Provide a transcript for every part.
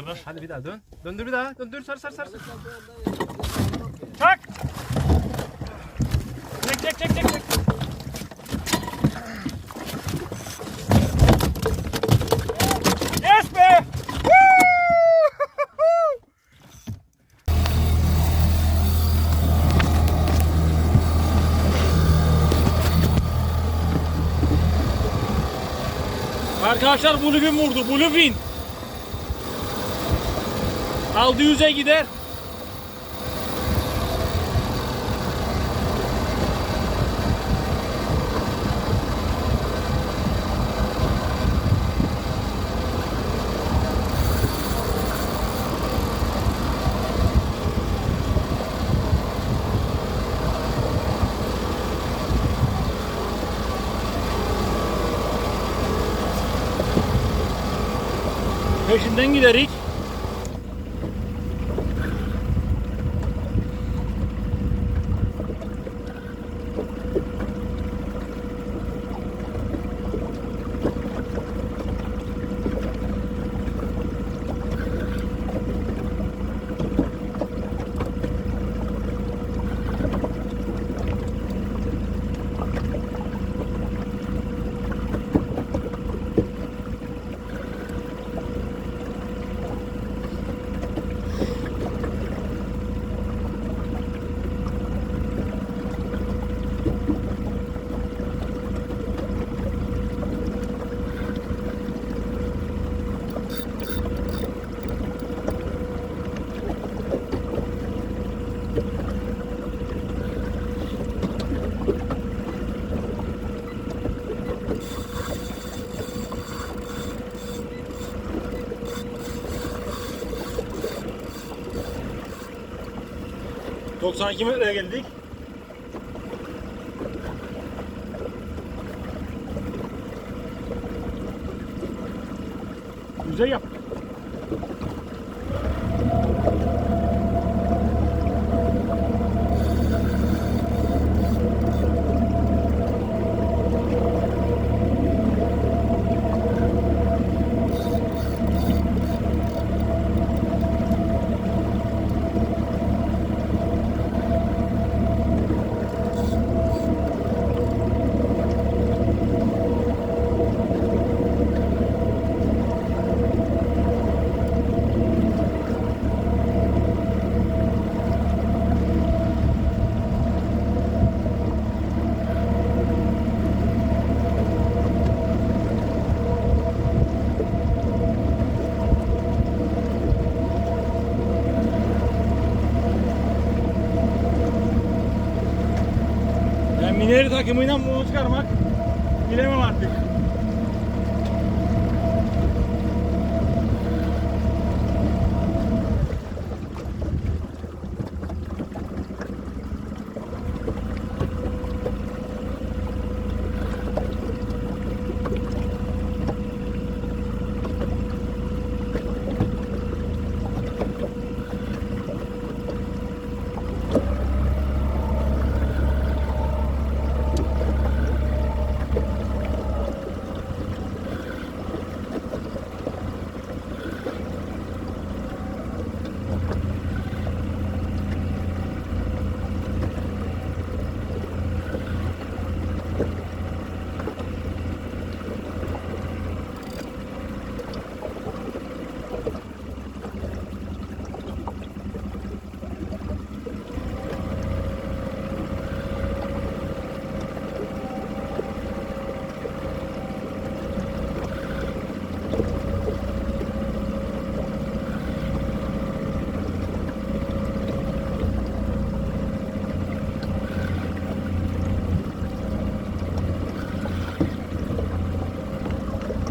kardeş. Hadi bir daha dön. Döndür bir daha. Döndür sar. Çak. Çek. Yes be. Arkadaşlar bluefin vurdu. Bluefin. Aldı 100'e gider. Peşinden giderik. ...92 metreye geldik. Güzel yap. Mineri takımıyla bunu çıkarmak bilemem artık.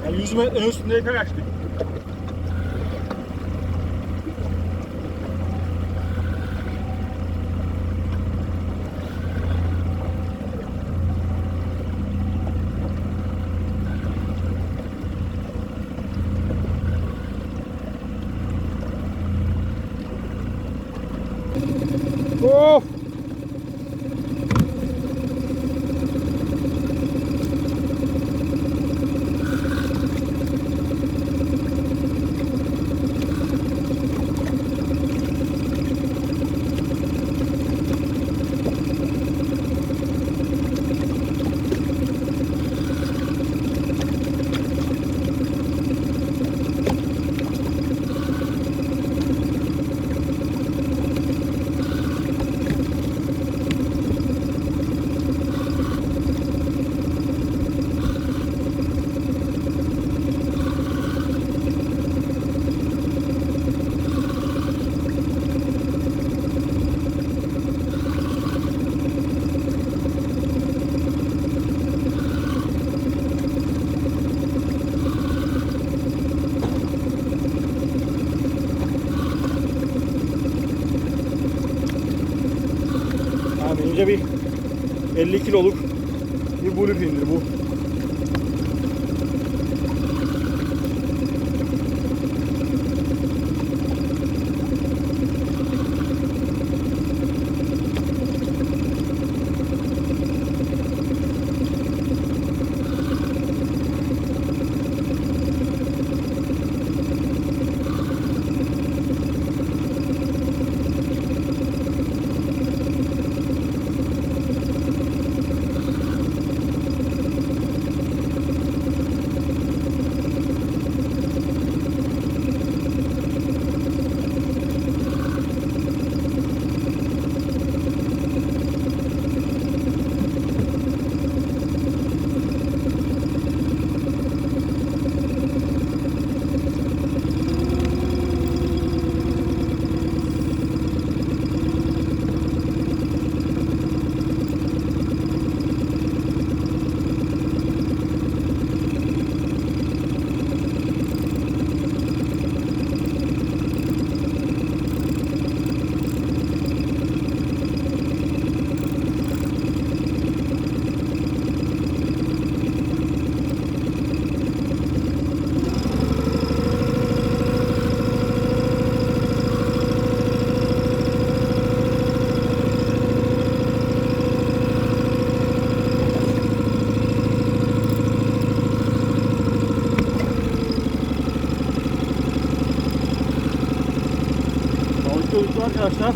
Yani 100 metre üstünde kaçtık. Of! Bence bir 50 kiloluk bir bluefin'dir bu. Balık arkadaşlar.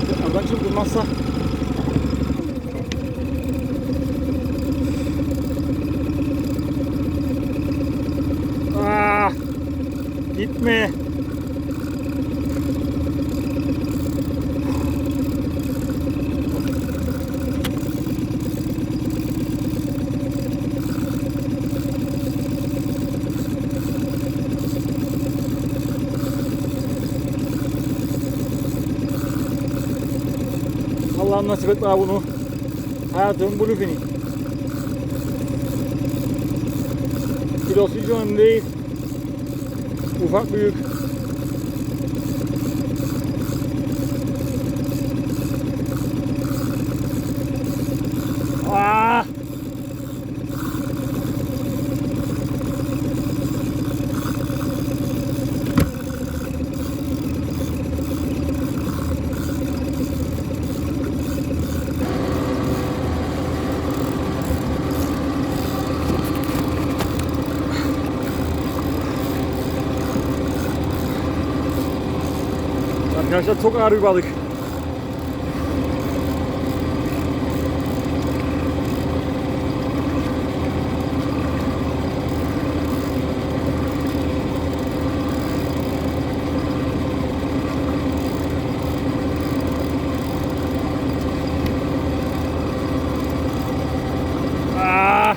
Tekrardan çırpılmazsa gitme. Allah'ım nasip et bana bunu. Hayatımın bluefini. Kilosu hiç önemli değil. Ufak büyük. Ah! Arkadaşlar çok ağır bir balık. Ah!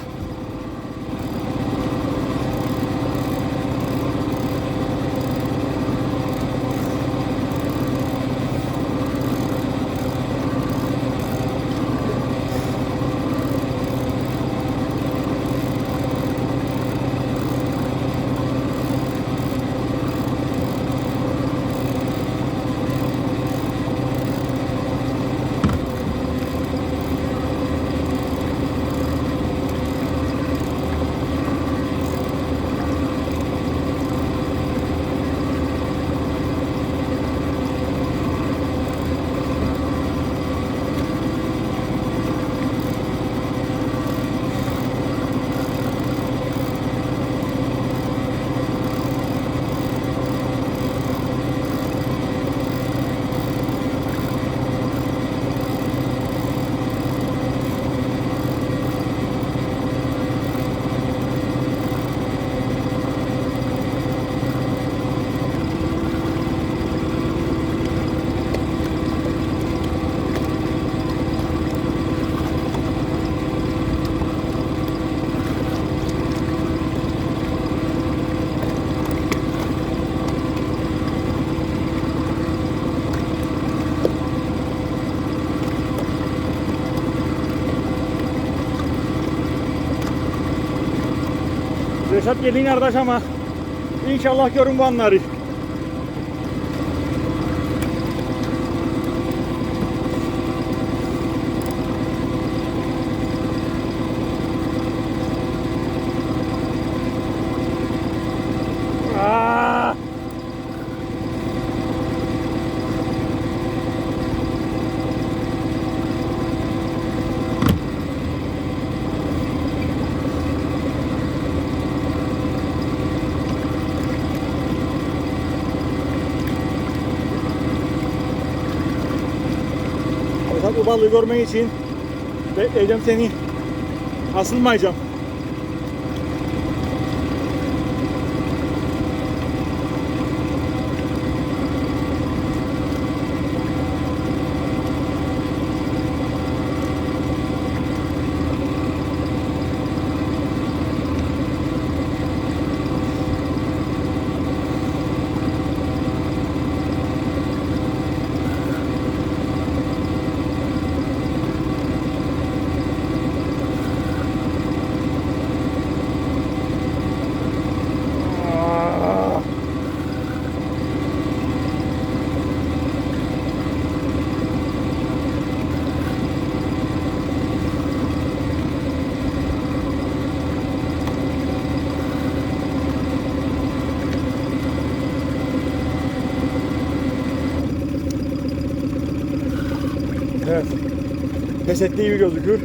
Reşat gelin kardeş ama inşallah görün bu anları. Bu balığı görmek için bekleyeceğim seni. Asılmayacağım. Evet. Pes ettiği gibi gözükür.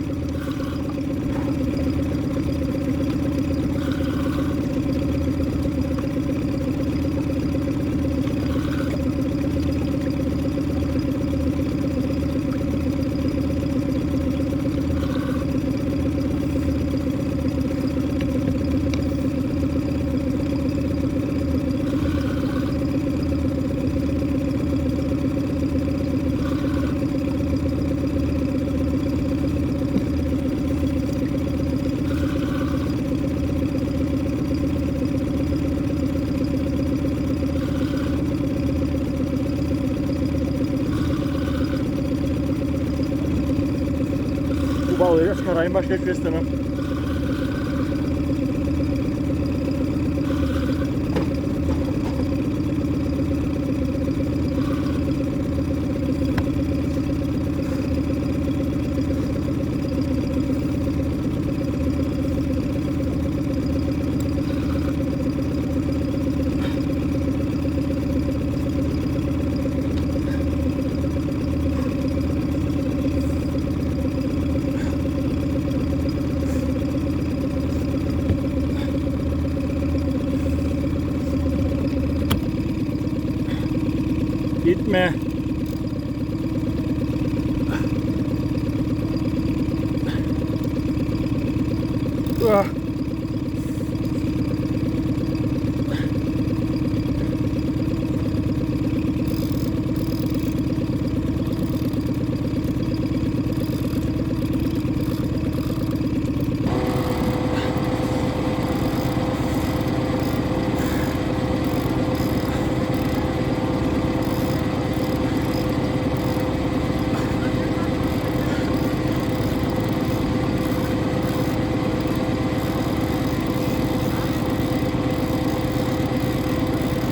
Bu balığı çıkarayım, başka hiçbir şey istemem. Gitme. Ah.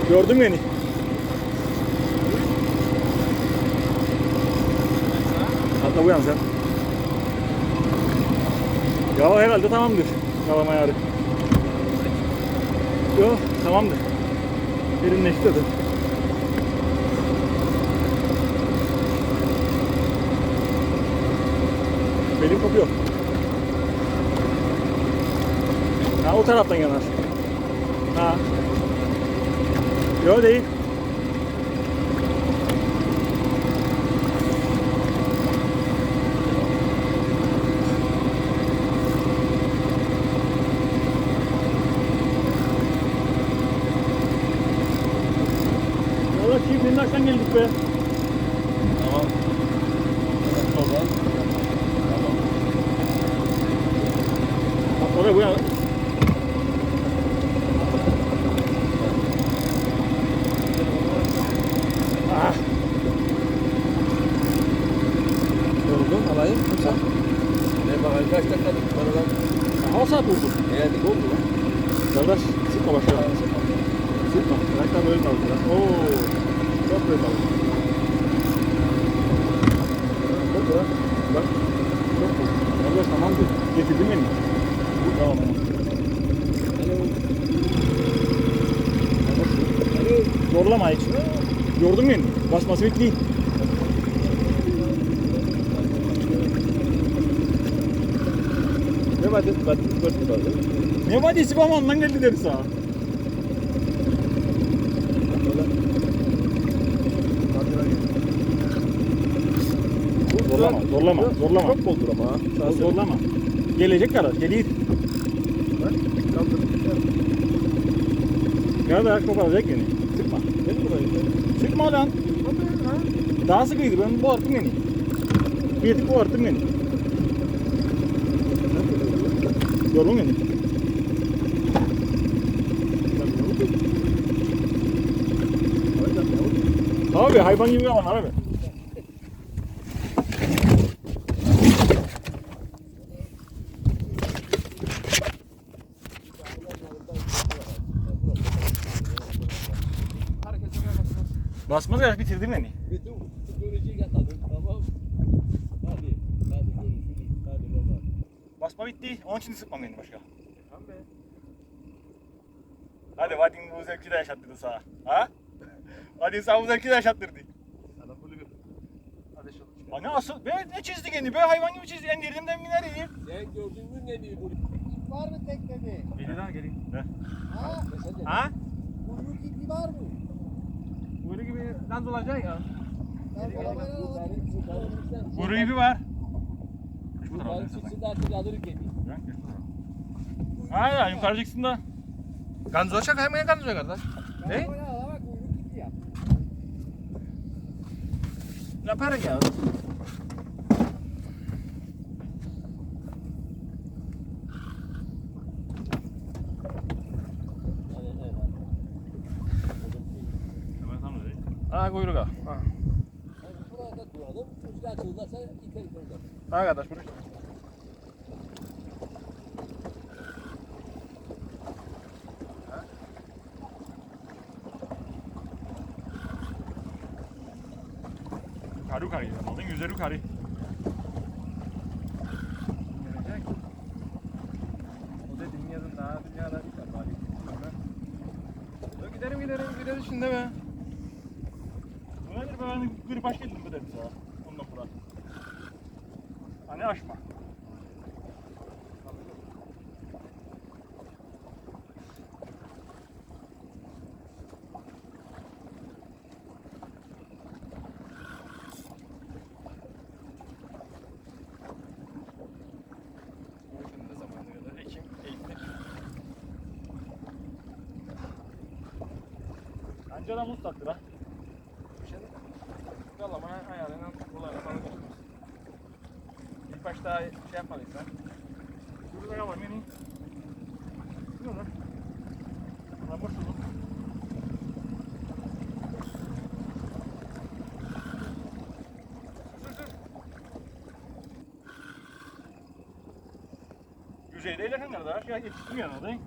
Gördün mü beni? Hatta uyan sen. Ya herhalde tamamdır. Yalama ayarı. Yok tamamdır. Derinleşti zaten. Belim kopuyor. Ha o taraftan yanar. Ha. Yok değil. Valla çiğ minnaştan geldik be. Tamam. Tamam. Tamam. Bak oraya bu yana. Ah. Yoruldun alayım. Uçak. Ne bakayım kaç dakika aradan. Hava saat oldu. Evet oldu lan. Kardeş sıkma başka. Sıkma. Bırak da böyle kaldı lan. Oo. Çok böyle kaldı. Çok bırak. Bak. Çok bu. Kardeş tamamdır. Getirdin beni. Bu tamam. Zorlama hiç. Gördün mü beni? Basması bekleyin. Ne var dedi? Dört kaldı. Ne var diyesi ama ondan geldi deriz ha. Bu Zorlama, zorlama, zorlama. Çok boldur ama ha. Sana söyleyeyim. Zorlama. Gelecek kadar, geliyor. Bak, kaldırdım. Kadar koparacak beni. Sıkma. Benim burayı. Sıkma lan. Tabii ha. Daha sıkıydı, ben boğarttım beni. Bir tık boğarttım beni. Yorma beni. Abi hayvan gibi yalan abi. Basmaz ya, bitirdin beni. Bütün teknolojiyi yakaladım, tamam. Hadi görüşürüz. Hadi baba. Basma bitti, onun için sıkmam beni başka. Tamam be. Hadi vadin bu zevki de yaşattırdı sana. Ha? Hadi sen bu zevki de yaşattırdı. Sana full gör. Hadi şunu. Ana asıl be ne çizdi kendini be hayvan gibi çizdi. En derinden biner edeyim. Sen gördün mü ne diyor bu? Var mı teknede? Geliyor lan geliyor. Ha? Ha? Kuyruk ipi var mı? Böyle gibi dans olacak ya. Ben kamera alayım. Kuru ipi var. Yukarı çıksın da artık alır geliyor. Hayır yukarı çıksın da. Ganzo olacak hemen ganzo kardeş. Ne? Kamera al ama kuyruk ipi yap. Yaparız ya. Ha kuyruk ha. Burada duralım. Uçta açılırsa iter burada. Ha kardeş bunu. Yukarı yukarı yapamadın, yüzleri yukarı. Gelecek. O da dünyanın daha dünyada bir tane bari. Giderim şimdi be. Bu nedir be ben grip aşk ettim bu dedim sana. Ondan sonra. Hani aşma. Ne zamana kadar? Ekim, Eylül. Bence adam ustaktır ha. Valla bana ayarlanan kolayla falan geçmez. İlk başta şey yapmadıysa. Şurada ne var beni? Ne lan? Lan boş oldu. Yüzeyde ilerken kardeş ya yetiştim yanına değil.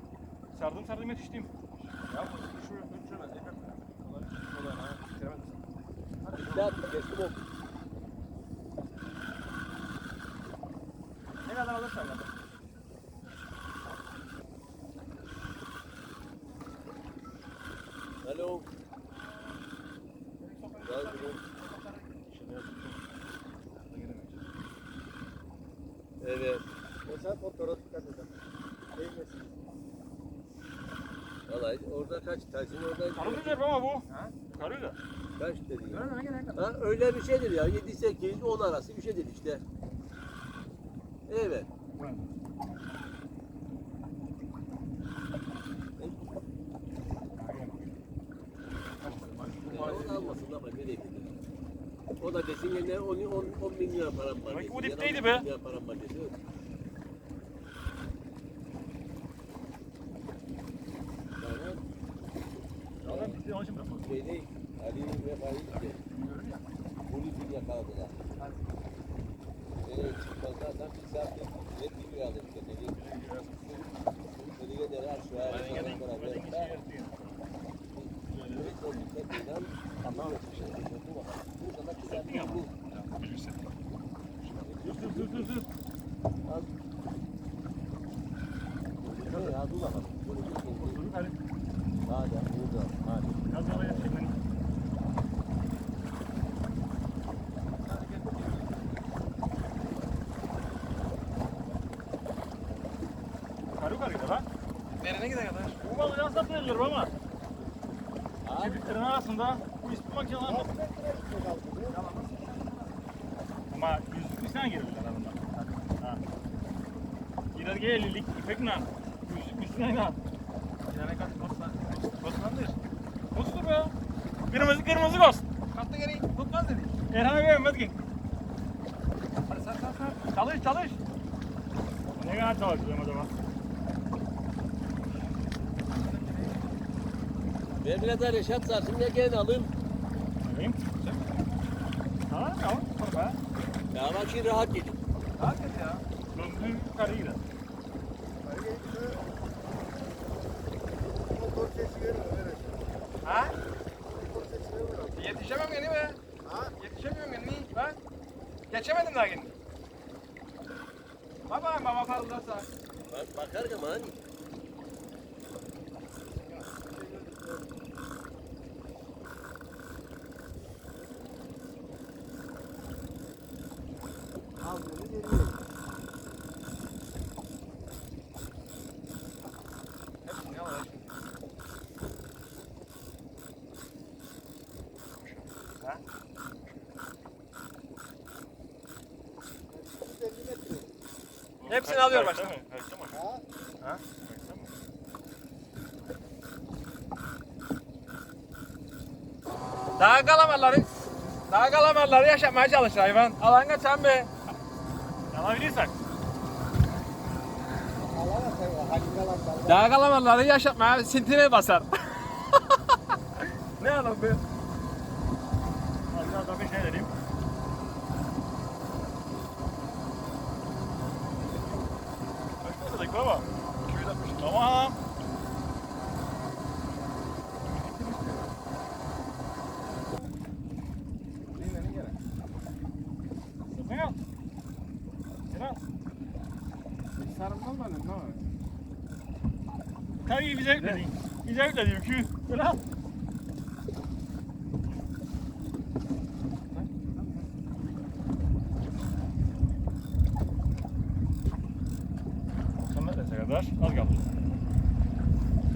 Sardım yetiştim. Ya bu şu ölçülmez. Efendim. Kolay ha. Bitiremedin sen. Hadi. Bir daha tut. Kestim oldu. Ne kadar alırsan kadar. Alo. Gel gülüm. Evet. Mesela fotoğraf dikkat edin. Değmesin. Vallahi orada kaç taşın orada Karı güzel ama bu. Ha? Karı da. kaç dedi. Görün ne kadar. Ha, öyle bir şeydir ya. 7-8 10 arası bir şeydir işte. Evet. Onu almasın ama nereye gidiyor? O da desin yine 10 bin lira param var. Belki desin. bu Ya da dipteydi 10 be. bin lira param var dedi. Adam bitti onun için bırakmadı. Şeyde Ali ve Faik de polis yakaladılar. Çıkmazda adam bir saat ne biliyor alır işte dedi. Dedi der aşağı Dur. Dur hadi. Biraz yola yetişeyim ben. Karı lan. Nereye gider kadar? Bu balığı nasıl satılıyor ama? Kibritlerin arasında bu ispi makinelerinde. Ama yüzlük üstüne girirler adamlar. Ha. İlerge 50'lik ipekle yüzlük üstüne ne? Yani kaç kostan? Kostandır. Kostu be. Kırmızı kost. Kalktı geri. Tutmaz dedi. Erhan abi Mehmet King. Hadi sar. Çalış. Ne kadar çalışıyorum acaba? Ver birader Reşat sarsın ne gene alayım. Alayım. Tamam ya. Dur be. Ya bak şimdi rahat gidin. Hakikaten ya. Döndüğün yukarı gider. Motor sesi verir mi? Ha? Motor sesi verir mi? Yetişemem gene be. Ha? Yetişemiyorum gene. Ben geçemedim daha gene. Baba fazlasa. Bakar ki hani. Al bunu geliyor. Hepsini al hepsini. Ha? Hepsini alıyor başta. Ha? Ha? Daha kalamarları yaşatmaya çalışır hayvan. Alan kaçan be. Alabilirsek. Allah'a sen hangi kalan Daha kalamarları yaşatmaya sintine basar. Ne alan be? Biraz da bir şey vereyim. Kaç dedik baba? 260. Tamam. Satın al. Gel al. Sarımdan bana ne var? Tabii bize yükledin. Bize yükledin. Şu. Gel al. Sonra dese kadar az kaldı.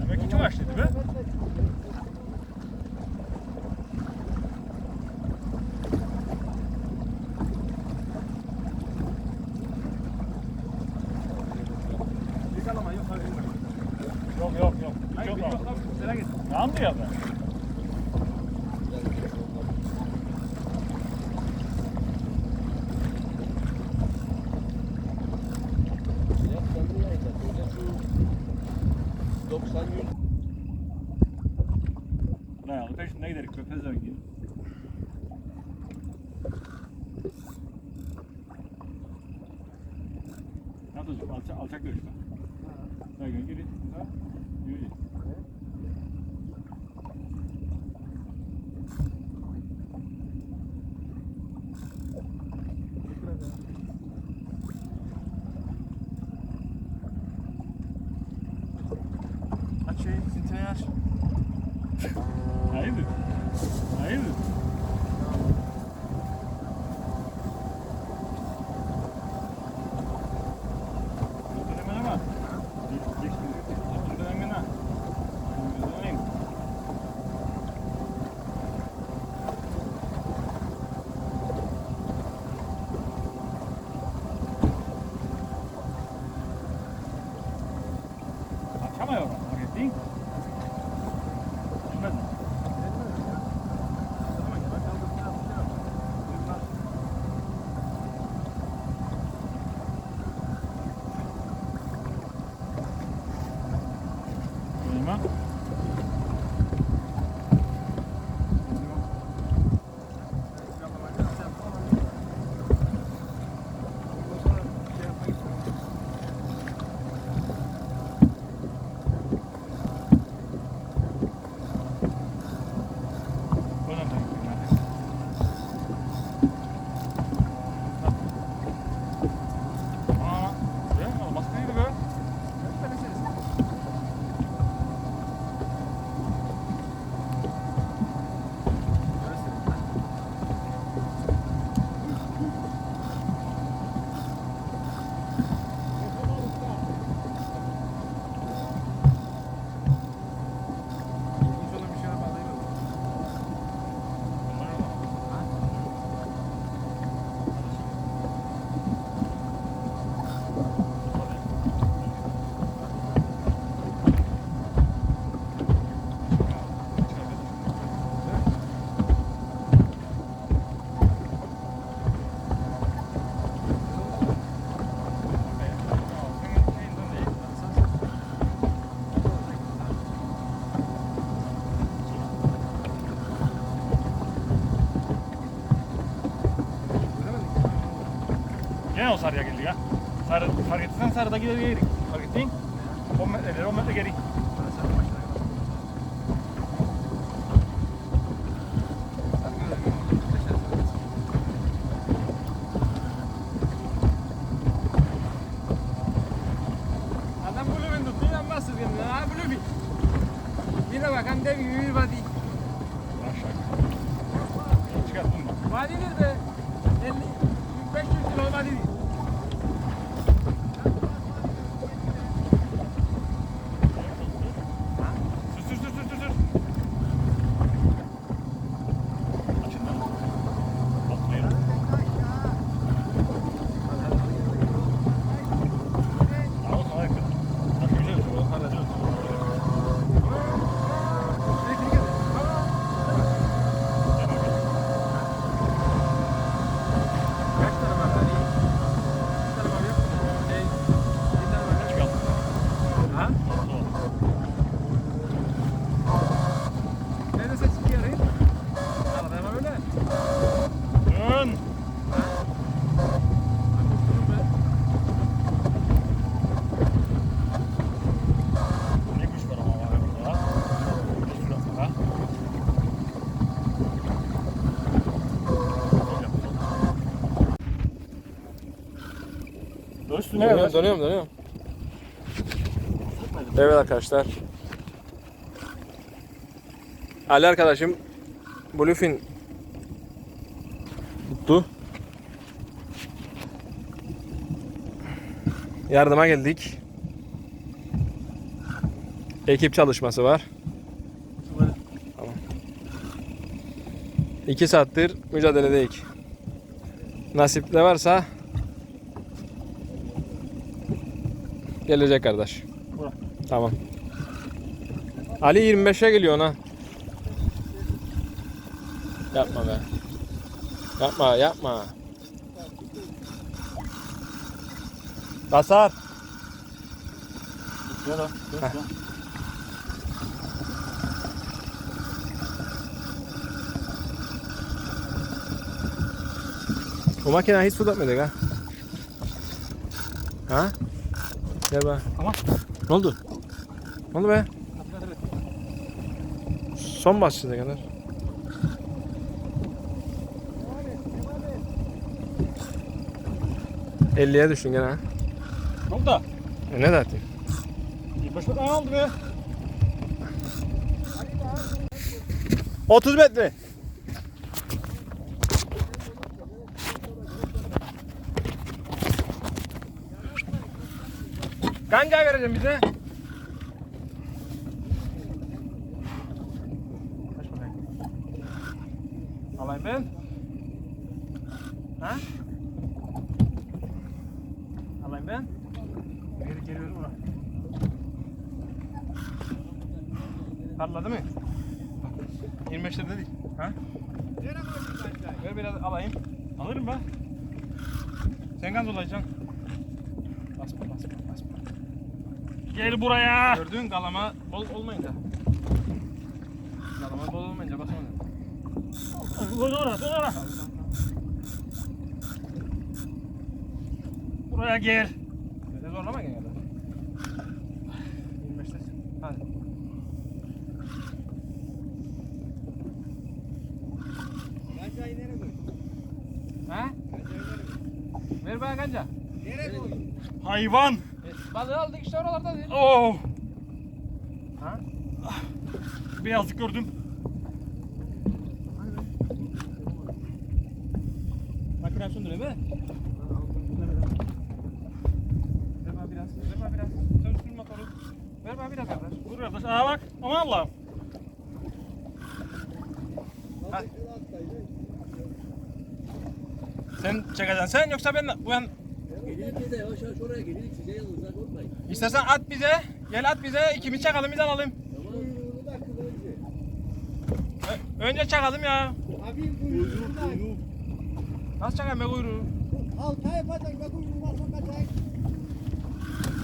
Demek ki çok açtıydı be. Yok. Hiç yok abi. Yandı ya ben. Ya kendin yayınlar. Böyle şu 90 100. Ne ya? Peşinde gidelim. Köpez rengi. Ne yapacağız? Alçak görüşme. Ne gün geri. Ha? Yürü. Aç şeyi, sintine aç. Hayırdır? Hemen ama. Geçti. gene o sarıya geldik ha. Sarı, fark etsen sarıda gider geri. Fark ettin? 10 metre ileri 10 metre geri. Adam bulumun tuttu yanmazsın kendine. Ha bulumun. Yine bak hem de bir vadi. Aşağı. Çıkarttın mı? Vadidir de 50 500 kilo vadi değil. Sür. Açın lan. Atlayın. Ama sana yakın. Bak güzel otur. O kadar otur. Kaç tane var vadi? Bir tane var yok mu? Bir tane var yok. Çıkalım. Ha? Tamam. Nerede ses çıkıyor? Arada hemen öyle. Dön. Ne kuş var ama var burada. Şurası ha. Dur üstüne gel. Dönüyorum. Evet arkadaşlar. Ali arkadaşım Bluefin tuttu. Yardıma geldik. Ekip çalışması var. Tamam. 2 saattir mücadeledeyiz. Nasip de varsa gelecek kardeş. Bura. Tamam. Ali 25'e geliyor ona. Yapma be. Yapma. Basar. Ya da. O makine hiç su dökmedik ha. Ha? Gel be. Ama. Ne oldu? Ne oldu be? Son basışına kadar. ...50'ye düştün gene ha. Ne oldu da? Ne dertin? 25 metre aldı be. 30 metre. Kanka vereceğim bize. Kaç bakayım. Alayım ben. Ha? Alayım ben. Geri ver buna. Parladı mı? 25 lira değil. Ha? Ver biraz alayım. Alırım ben. Sen gaz olacaksın. Basma. Gel buraya. Gördün kalama bol olmayınca. Kalama bol olmayınca basamadım. Dur. Buraya gel. Böyle zorlama gel. 25'te. Hadi. Kancayı nereye koy? Ha? Ver bana kanca. Nereye koy? Hayvan. Balığı aldık işte oralarda değil. Oh. Ha? Beyazlık gördüm. Makinem söndürüyor değil mi? Ver bana biraz. Sönsün motoru. Ver bana biraz arkadaş. Dur kardeş. Aa bak. Aman Allah'ım. Hadi. Sen çekeceksin sen yoksa ben Gelin de yavaş yavaş oraya gelin. Size yalnızlar korkmayın. İstersen at bize. Gel at bize. İkimiz çakalım biz alalım. Tamam. Kuyruğunu da kıvırcı. Önce çakalım ya. Abi kuyruğunu da. Nasıl çakayım be kuyruğu? Halka yapacak. Bak kuyruğunu var sokacak.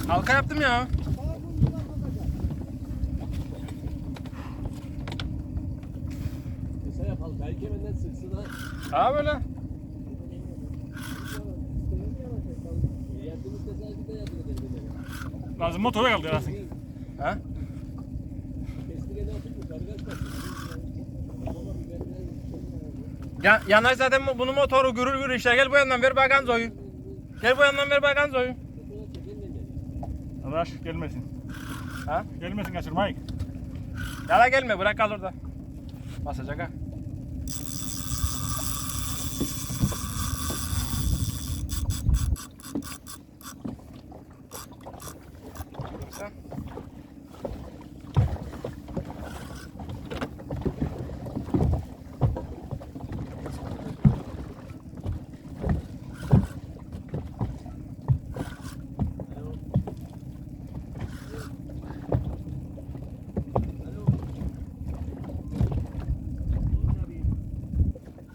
Halka yaptım ya. Sağ kuyruğunu var sokacak. Kısa yap halkayı kemenden sıksın ha. Ha böyle. İstediğin yavaş et. Bazı motora kaldı arasın. Ha? Kestireni atayım mı? Kargaç bak. Yanaş zaten bunun motoru gürül gürül işte. Gel bu yandan ver bakan zoyu. Gel bu yandan ver bakan zoyu. Arkadaş gelmesin. Ha? Gelmesin kaçırmayın. Yala gelme bırak kal orada. Basacak ha. Sen.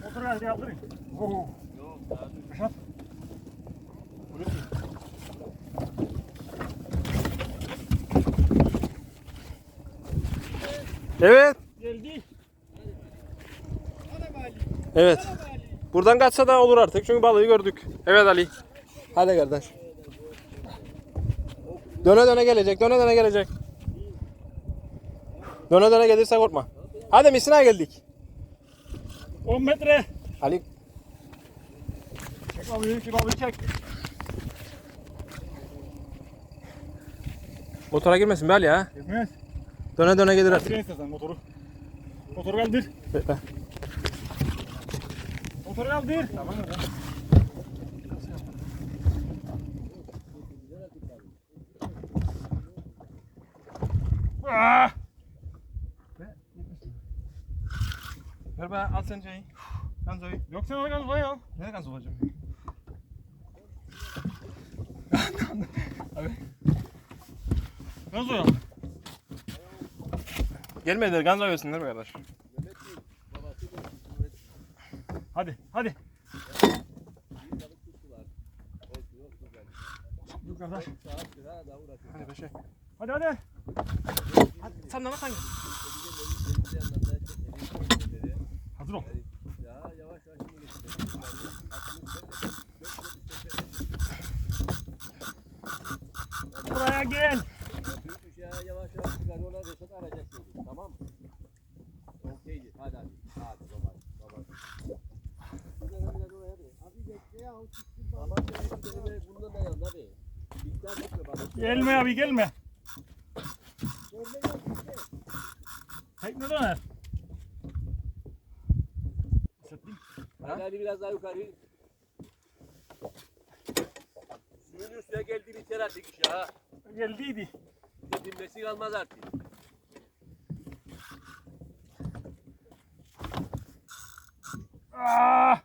Motoru hadi kaldırın. Oo. Yok daha dur. Aşağı. Böyle değil. Evet. Geldi. Evet. Buradan kaçsa da olur artık çünkü balığı gördük. Evet Ali. Hadi kardeş. Döne döne gelecek, döne döne gelecek. Döne döne gelirse korkma. Hadi misina geldik. 10 metre. Ali Çek balığı çek. motora girmesin be Ali ha. Gelmez. Döne döne gelir artık. Kaldırın istersen motoru. Motoru kaldır. Bekle. Motoru kaldır. Tamam mı? Ah! Ver bana al sen şeyi. Kanzoyu. Yok sen al gaz ya. Nereye kanzo olacağım? Abi. Gaz ya. Gelmediler kanzo versinler be kardeş. Hadi hadi. Dur kardeş. Hadi beşe. Hadi hadi. Hadi sen de sen. Hazır ol. Ya yavaş yavaş şimdi geçelim. Buraya gel. Büyük iş ya yavaş yavaş çıkar. Ona reset arayacaksın. Tamam mı? Okeydi. Hadi hadi. Hadi baba. Baba. Abi bekle ya. Tamam. Bundan da yanında abi. Dikkat etme baba. Gelme abi gelme. Tekne döner. Hadi hadi biraz daha yukarı. Suyun üstüne geldi biter artık iş ya. Geldiydi. Dinmesi kalmaz artık. Ah!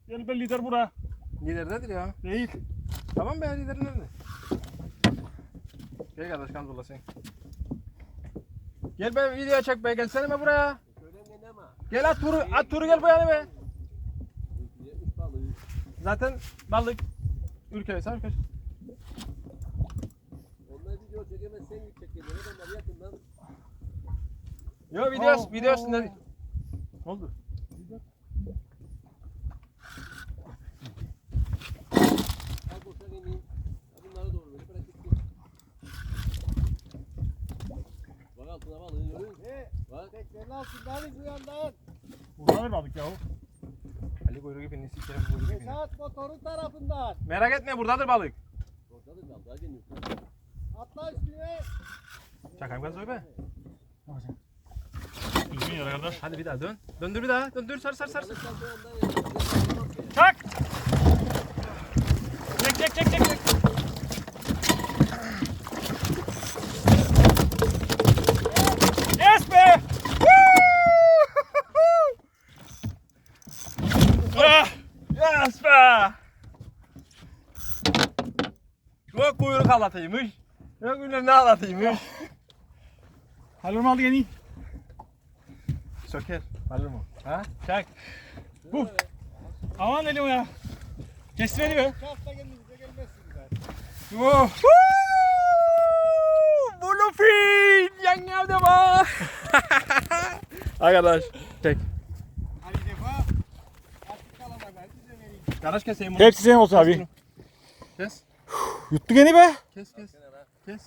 Gel be lider bura. Liderdedir ya. Değil. Tamam be liderin nerede? Gel kardeş kanzola sen. Gel be video çek be gelsene be buraya. Söylen ama. Gel at turu gel bu yana be. Yemiş balığı. Zaten balık ülke sen ülke. Onlar video çekemezsen git çekelim. Onlar yakından. Yo video üstünde. Ne oldu? Al boşa ineyim. Bunlara doğru böyle bırak gitsin. Bak altına balığı görüyor musun? Bak. Teknenin altında hani bu yandan. Burada ne balık yahu? Ali kuyruğu gibi nesi kere kuyruğu gibi. Esas motorun tarafından. Merak etme buradadır balık. Orada da kaldı. Hadi geliyor. Atla üstüne. Çakayım kanzoyu be. Düzgün yere kardeş. Hadi bir daha dön. Döndür bir daha. Döndür sar. Alırsan sonra Çak! Çek. Yes be! Ah! Yes be! Yok kuyruk halatıymış. Yok bilmem ne halatıymış. Halil aldı yeni. Söker. Alır mı? Ha? Çak. Bu. Aman elim ya. Kes beni be. Şafta kendinize gelmezsiniz zaten. Oh. Bluefin! Yang ada ba? Arkadaş. Çek. Hadi defa. Artık kalamadan size vereyim. Kardeş keseyim bunu. Hepsi senin olsun abi. Kes. Yuttu gene be. Kes kes. Kes.